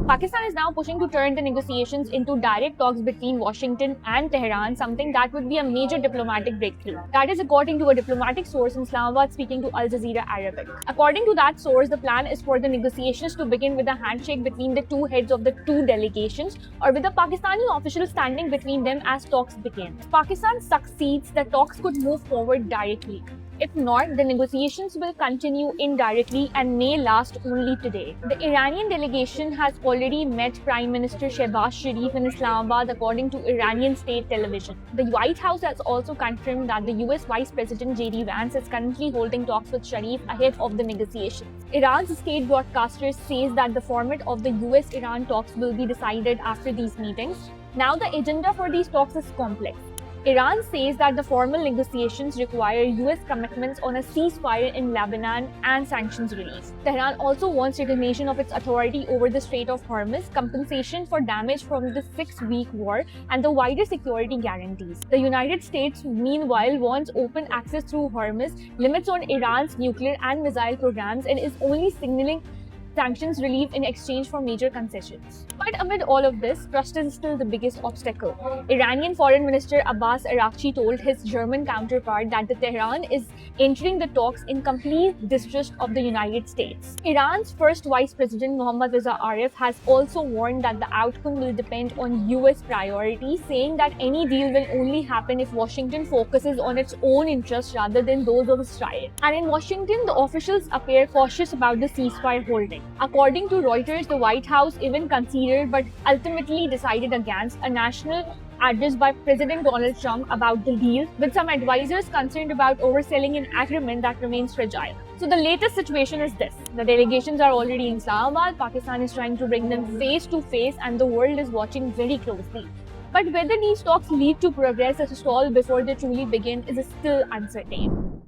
Pakistan is now pushing to turn the negotiations into direct talks between Washington and Tehran, something that would be a major diplomatic breakthrough. That is according to a diplomatic source in Islamabad speaking to Al Jazeera Arabic. According to that source, the plan is for the negotiations to begin with a handshake between the two heads of the two delegations, or with a Pakistani official standing between them as talks begin. If Pakistan succeeds, the talks could move forward directly. If not, the negotiations will continue indirectly and may last only today. The Iranian delegation has already met Prime Minister Shehbaz Sharif in Islamabad, according to Iranian state television. The White House has also confirmed that the US Vice President J.D. Vance is currently holding talks with Sharif ahead of the negotiations. Iran's state broadcaster says that the format of the US-Iran talks will be decided after these meetings. Now, the agenda for these talks is complex. Iran says that the formal negotiations require US commitments on a ceasefire in Lebanon and sanctions relief. Tehran also wants recognition of its authority over the Strait of Hormuz, compensation for damage from the 6-week war, and the wider security guarantees. The United States, meanwhile, wants open access through Hormuz, limits on Iran's nuclear and missile programs, and is only signaling sanctions relief in exchange for major concessions. But amid all of this, trust is still the biggest obstacle. Iranian Foreign Minister Abbas Araghchi told his German counterpart that the Tehran is entering the talks in complete distrust of the United States. Iran's first Vice President Mohammad Reza Aref has also warned that the outcome will depend on US priorities, saying that any deal will only happen if Washington focuses on its own interests rather than those of Israel. And in Washington, the officials appear cautious about the ceasefire holding. According to Reuters, the White House even considered but ultimately decided against a national address by President Donald Trump about the deal, with some advisors concerned about overselling an agreement that remains fragile. So the latest situation is this. The delegations are already in Islamabad, Pakistan is trying to bring them face to face, and the world is watching very closely. But whether these talks lead to progress or stall before they truly begin is still uncertain.